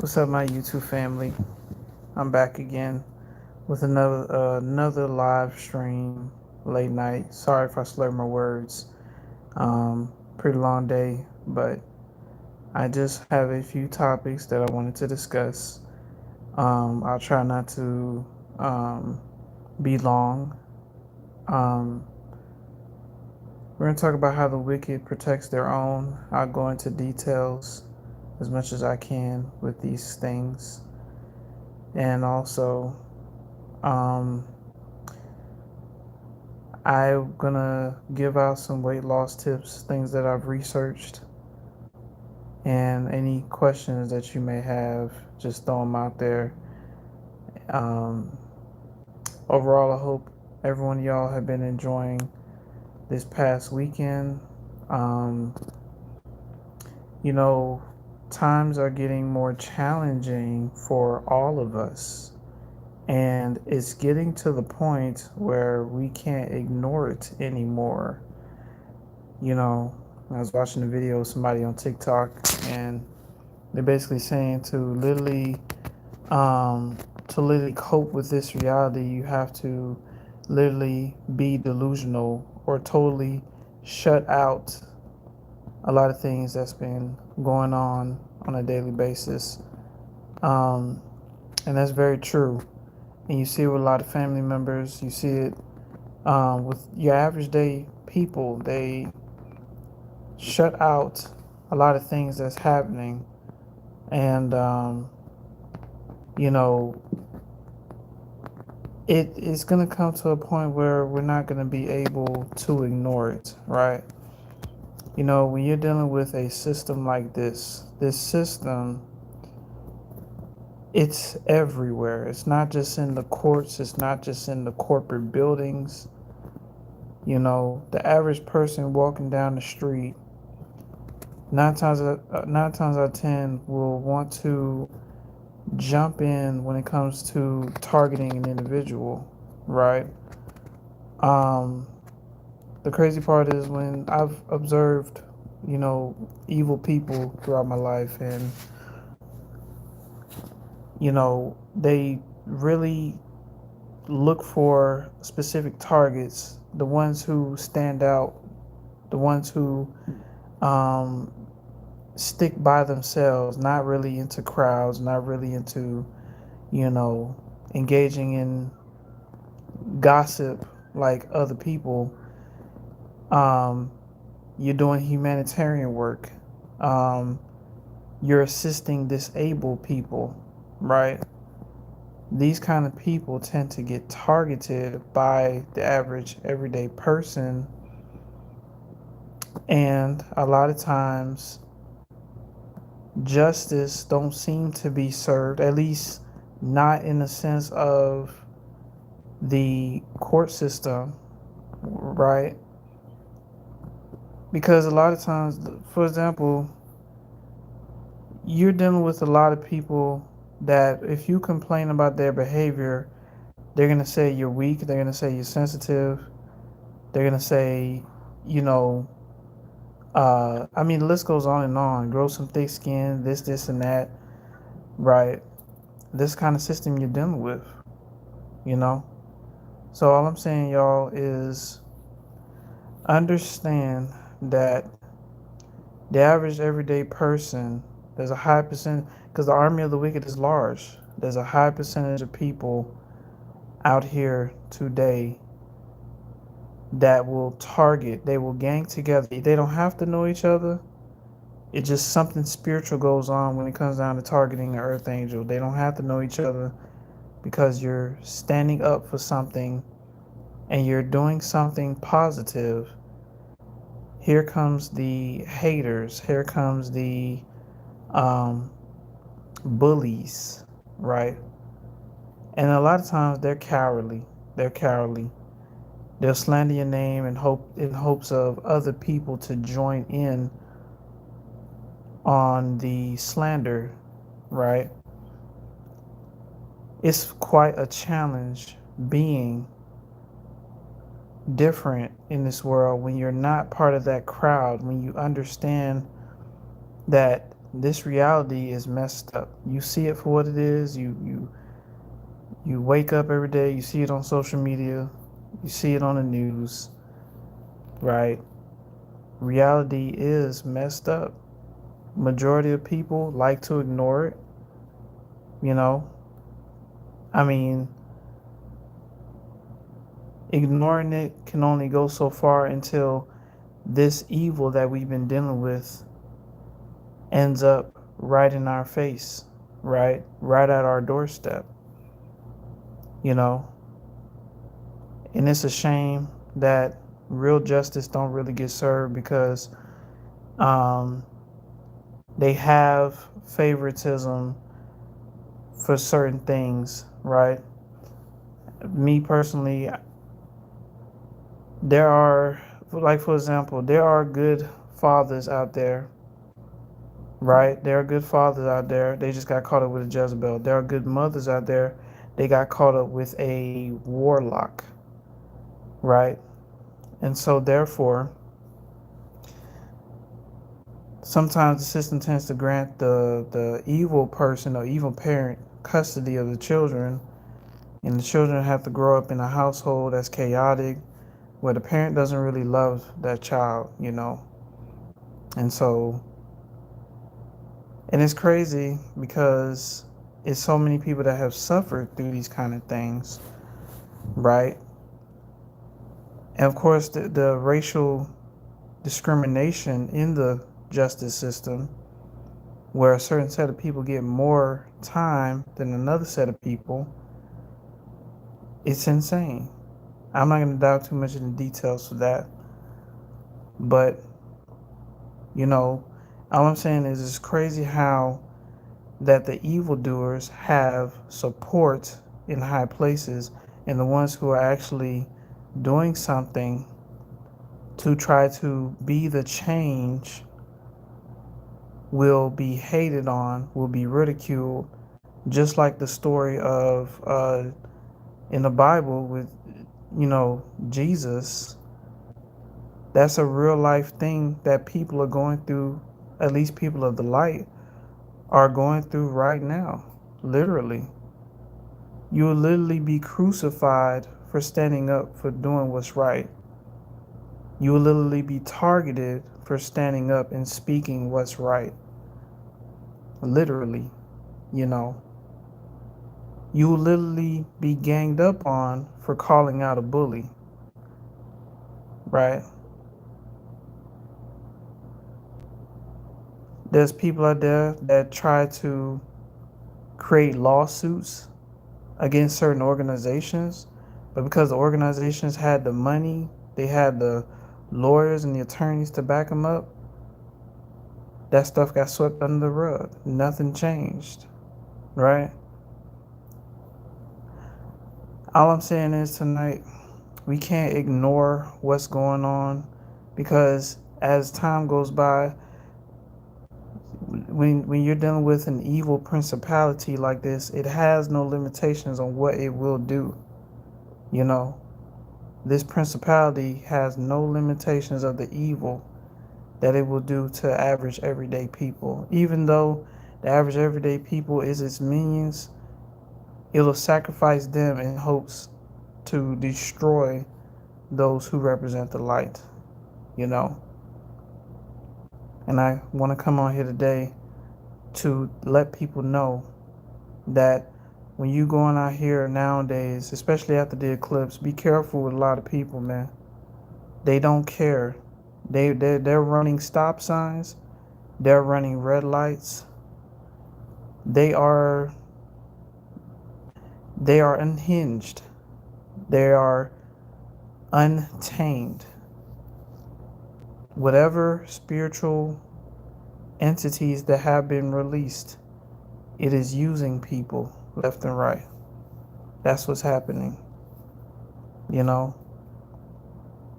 What's up, my YouTube family? I'm back again with another live stream late night. Sorry if I slur my words. Pretty long day, but I just have a few topics that I wanted to discuss. I'll try not to um, be long. Um, we're gonna talk about how the wicked protects their own. I'll go into details as much as I can with these things, and also. Um, I'm gonna give out some weight loss tips, things that I've researched, and any questions that you may have, just throw them out there. Um, Overall, I hope everyone y'all have been enjoying this past weekend. Um, you know, times are getting more challenging for all of us, and it's getting to the point where we can't ignore it anymore. you know, I was watching a video of somebody on TikTok, and they're basically saying um, to literally cope with this reality, you have to literally be delusional or totally shut out a lot of things that's been going on a daily basis. Um, and that's very true. And you see it with a lot of family members. You see it with your average day people. They shut out a lot of things that's happening, and you know it is going to come to a point where we're not going to be able to ignore it, right? When you're dealing with a system like this system, it's everywhere. It's not just in the courts, it's not just in the corporate buildings. The average person walking down the street, nine times out of ten will want to jump in when it comes to targeting an individual, right? Um, the crazy part is when I've observed, evil people throughout my life, and they really look for specific targets, the ones who stand out, the ones who um, stick by themselves, not really into crowds, not really into, you know, engaging in gossip like other people. um, you're doing humanitarian work. um, you're assisting disabled people, right? These kind of people tend to get targeted by the average everyday person, and a lot of times justice don't seem to be served, at least not in the sense of the court system, right? Because a lot of times, for example, you're dealing with a lot of people that if you complain about their behavior, they're going to say you're weak, they're going to say you're sensitive, they're going to say, you know, I mean, the list goes on and on. Grow some thick skin, this, and that, right? This kind of system you're dealing with, you know? So, all I'm saying, y'all, is understand that the average everyday person, there's a high percent, because the army of the wicked is large. There's a high percentage of people out here today that will target, they will gang together. They don't have to know each other. It's just something spiritual goes on when it comes down to targeting the earth angel. They don't have to know each other because you're standing up for something and you're doing something positive. Here comes the haters. Here comes the um, bullies, right? And a lot of times they're cowardly. They're cowardly. They'll slander your name in hopes of other people to join in on the slander, right? It's quite a challenge being different in this world when you're not part of that crowd, when you understand that this reality is messed up. You see it for what it is. You wake up every day, you see it on social media, you see it on the news, right? Reality is messed up. Majority of people like to ignore it, you know? I mean, ignoring it can only go so far until this evil that we've been dealing with ends up right in our face, right? Right at our doorstep, you know? And it's a shame that real justice don't really get served because um, they have favoritism for certain things, right? Me personally, there are, like, for example, there are good fathers out there, right? There are good fathers out there. They just got caught up with a Jezebel. There are good mothers out there. They got caught up with a warlock, right? And so, therefore, sometimes the system tends to grant the evil person or evil parent custody of the children, and the children have to grow up in a household that's chaotic, where the parent doesn't really love that child, you know. And so, and it's crazy because it's so many people that have suffered through these kind of things, right? And of course, the racial discrimination in the justice system, where a certain set of people get more time than another set of people, it's insane. I'm not going to dive too much into details for that, but you know, all I'm saying is it's crazy how that the evildoers have support in high places, and the ones who are actually doing something to try to be the change will be hated on, will be ridiculed, just like the story of in the Bible with, you know, Jesus. That's a real life thing that people are going through, at least people of the light are going through right now. Literally. You will literally be crucified for standing up for doing what's right. You will literally be targeted for standing up and speaking what's right. Literally, you know. You will literally be ganged up on for calling out a bully, right? There's people out there that try to create lawsuits against certain organizations, but because the organizations had the money, they had the lawyers and the attorneys to back them up, that stuff got swept under the rug. Nothing changed, right? All I'm saying is tonight, we can't ignore what's going on because as time goes by, when you're dealing with an evil principality like this, it has no limitations on what it will do. You know, this principality has no limitations of the evil that it will do to average everyday people. Even though the average everyday people is its minions, it'll sacrifice them in hopes to destroy those who represent the light, you know. And I want to come on here today to let people know that when you going out here nowadays, especially after the eclipse, be careful with a lot of people, man. They don't care. They're running stop signs. They're running red lights. They are they are unhinged. They are untamed. Whatever spiritual entities that have been released, it is using people left and right. That's what's happening, you know.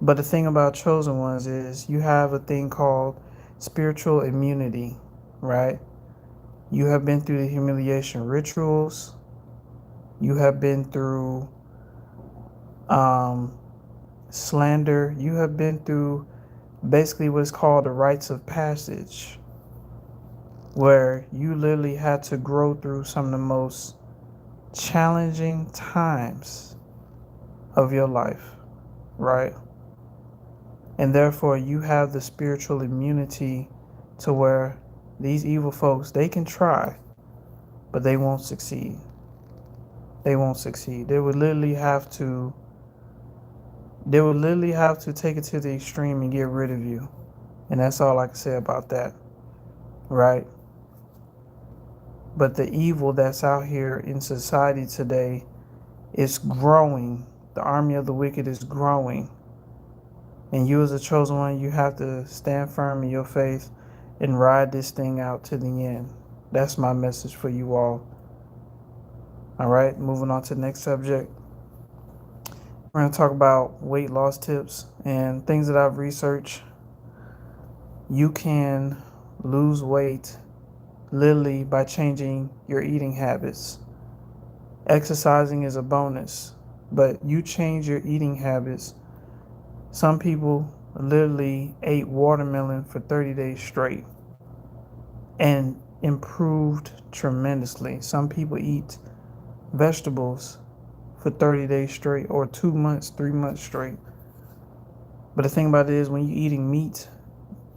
But the thing about chosen ones is you have a thing called spiritual immunity, right? You have been through the humiliation rituals. You have been through um, slander. You have been through basically what's called the rites of passage. where you literally had to grow through some of the most challenging times of your life, right? And therefore, you have the spiritual immunity to where these evil folks, they can try, but they won't succeed. They won't succeed. They would literally have to take it to the extreme and get rid of you. And that's all I can say about that, right? But the evil that's out here in society today is growing. The army of the wicked is growing. And you, as a chosen one, you have to stand firm in your faith and ride this thing out to the end. That's my message for you all. All right, moving on to the next subject. We're going to talk about weight loss tips and things that I've researched. You can lose weight literally by changing your eating habits. Exercising is a bonus, but you change your eating habits. Some people literally ate watermelon for 30 days straight and improved tremendously. Some people eat vegetables for 30 days straight or 2 months, 3 months straight. But the thing about it is, when you're eating meat,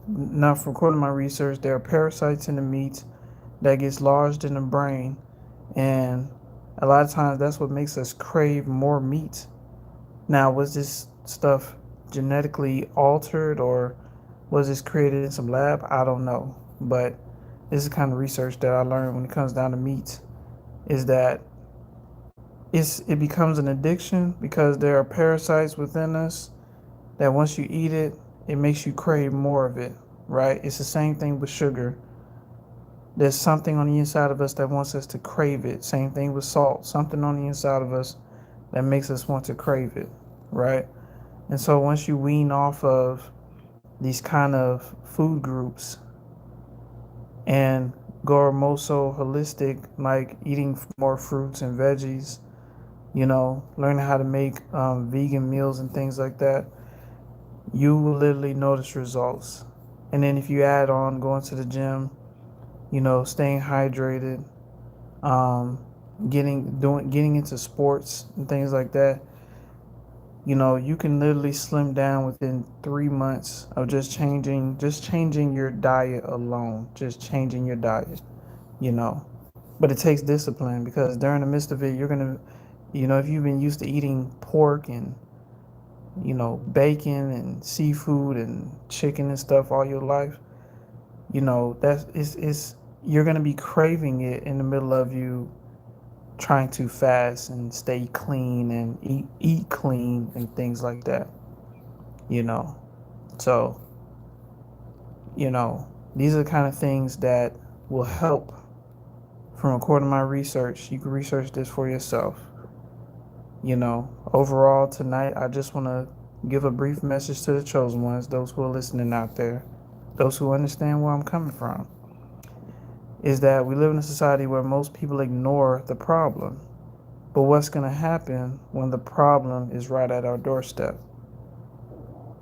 now from according to my research, there are parasites in the meat that gets lodged in the brain, and a lot of times that's what makes us crave more meat. Now, was this stuff genetically altered, or was this created in some lab? I don't know. But this is the kind of research that I learned when it comes down to meat, is that it becomes an addiction because there are parasites within us that once you eat it, it makes you crave more of it, right? It's the same thing with sugar. There's something on the inside of us that wants us to crave it. Same thing with salt. Something on the inside of us that makes us want to crave it, right? And so once you wean off of these kind of food groups and go more so holistic, like eating more fruits and veggies, learning how to make vegan meals and things like that, you will literally notice results. And then if you add on going to the gym, staying hydrated, um, getting into sports and things like that, you can literally slim down within 3 months of just changing your diet alone, just changing your diet, you know. But it takes discipline, because during the midst of it, you're gonna, if you've been used to eating pork and bacon and seafood and chicken and stuff all your life, that's it's you're gonna be craving it in the middle of you trying to fast and stay clean and eat clean and things like that. you know so these are the kind of things that will help. From according to my research, you can research this for yourself. Overall tonight, I just want to give a brief message to the chosen ones, those who are listening out there, those who understand where I'm coming from, is that we live in a society where most people ignore the problem. But what's going to happen when the problem is right at our doorstep?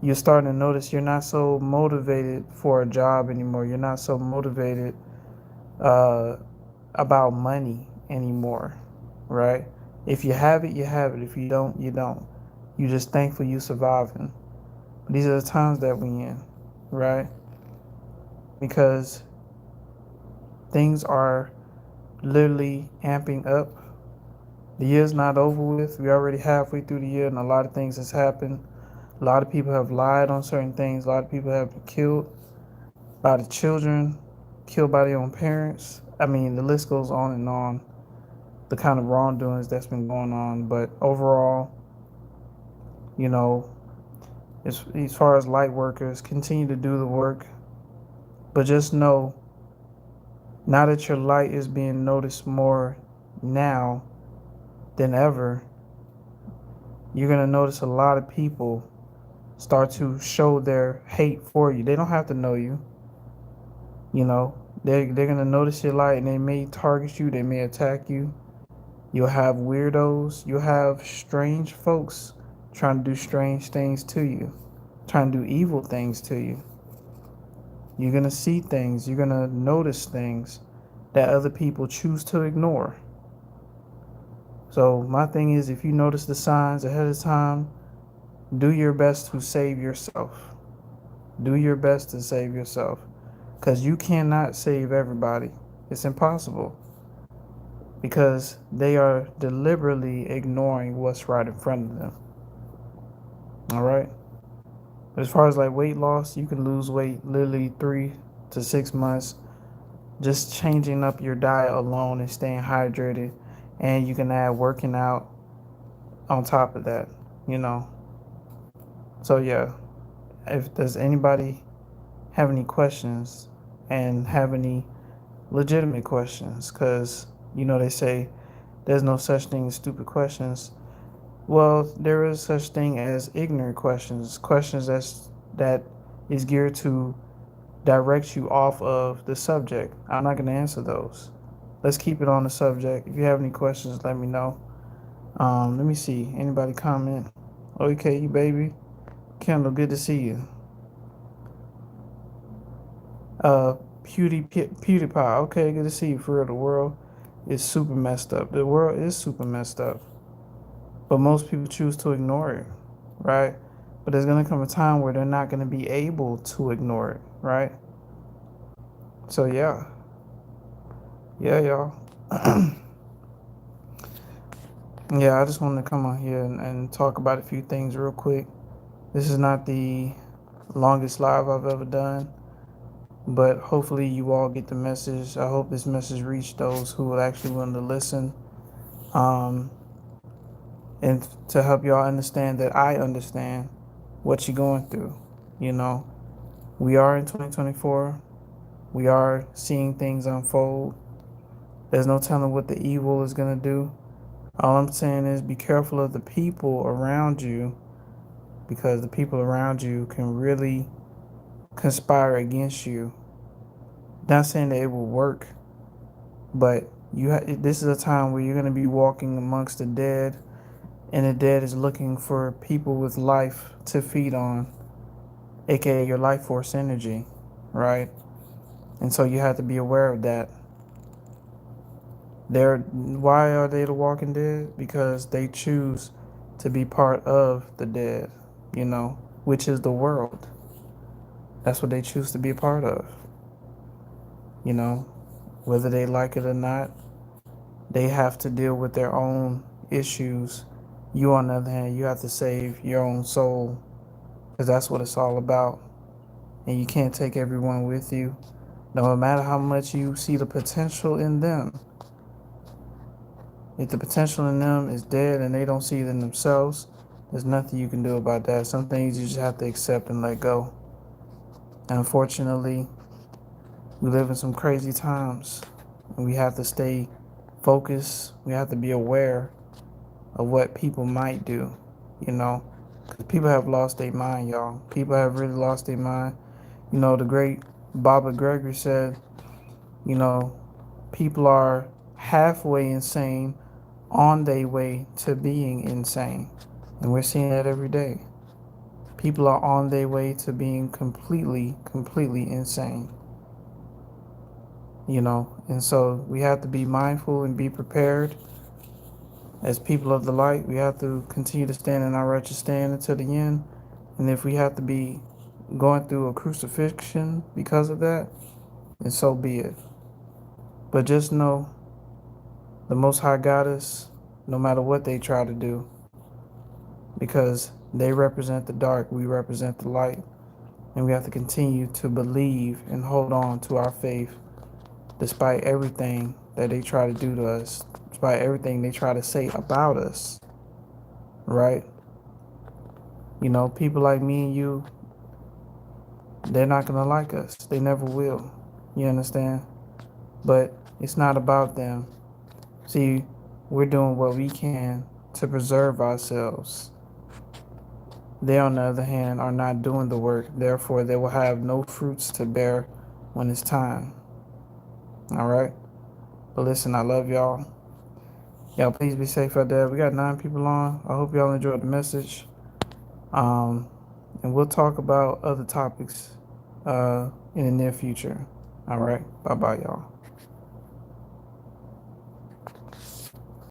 You're starting to notice you're not so motivated for a job anymore. You're not so motivated uh, about money anymore, right? If you have it, you have it. If you don't, you don't. You're just thankful you surviving. These are the times that we in, right? Because things are literally amping up. The year's not over with. We're already halfway through the year, and a lot of things has happened. A lot of people have lied on certain things. A lot of people have been killed. A lot of children killed by their own parents. I mean, the list goes on and on, the kind of wrongdoings that's been going on. But overall, you know, as far as light workers, continue to do the work. But just know, now that your light is being noticed more now than ever, you're going to notice a lot of people start to show their hate for you. They don't have to know you. They're going to notice your light, and they may target you. They may attack you. You'll have weirdos. You'll have strange folks trying to do strange things to you, trying to do evil things to you. You're going to see things. You're going to notice things that other people choose to ignore. So, my thing is, if you notice the signs ahead of time, do your best to save yourself. Do your best to save yourself. Because you cannot save everybody. It's impossible. Because they are deliberately ignoring what's right in front of them. All right? As far as like weight loss, you can lose weight literally 3 to 6 months just changing up your diet alone and staying hydrated. And you can add working out on top of that, you know. So, yeah, if does anybody have any questions and have any legitimate questions, because, they say there's no such thing as stupid questions. Well, there is such thing as ignorant questions, questions that is geared to direct you off of the subject. I'm not going to answer those. Let's keep it on the subject. If you have any questions, let me know. Let me see. Anybody comment? Okay, you baby. Kendall, good to see you. Uh, PewDiePie. Okay, good to see you. For real, the world is super messed up. The world is super messed up. But most people choose to ignore it, right? But there's going to come a time where they're not going to be able to ignore it, right? So, yeah. Yeah, y'all. Yeah, I just wanted to come on here and talk about a few things real quick. This is not the longest live I've ever done, but hopefully you all get the message. I hope this message reached those who will actually want to listen, um, and to help y'all understand that I understand what you're going through. You know, we are in 2024. We are seeing things unfold. There's no telling what the evil is going to do. All I'm saying is be careful of the people around you, because the people around you can really conspire against you. Not saying that it will work, but this is a time where you're going to be walking amongst the dead, and the dead is looking for people with life to feed on, aka your life force energy, right? And so you have to be aware of that. Why are they the walking dead? Because they choose to be part of the dead, which is the world. That's what they choose to be a part of. You know, whether they like it or not, they have to deal with their own issues. You, on the other hand, you have to save your own soul, because that's what it's all about. And you can't take everyone with you. No matter how much you see the potential in them, if the potential in them is dead and they don't see it in themselves, there's nothing you can do about that. Some things you just have to accept and let go. And unfortunately, we live in some crazy times, and we have to stay focused. We have to be aware of what people might do, because people have lost their mind, y'all. People have really lost their mind. The great Baba Gregory said, you know, people are halfway insane on their way to being insane. And we're seeing that every day. People are on their way to being completely insane. And so we have to be mindful and be prepared. As people of the light, we have to continue to stand in our righteous stand until the end. And if we have to be going through a crucifixion because of that, then so be it. But just know, the Most High got us, no matter what they try to do, because they represent the dark, we represent the light. And we have to continue to believe and hold on to our faith despite everything that they try to do to us, despite everything they try to say about us, right? People like me and you, they're not going to like us. They never will. You understand? But it's not about them. See, we're doing what we can to preserve ourselves. They, on the other hand, are not doing the work. Therefore, they will have no fruits to bear when it's time. All right? But listen, I love y'all. Y'all, please be safe out there. We got 9 people on. I hope y'all enjoyed the message. And we'll talk about other topics in the near future. All right. Bye bye, y'all.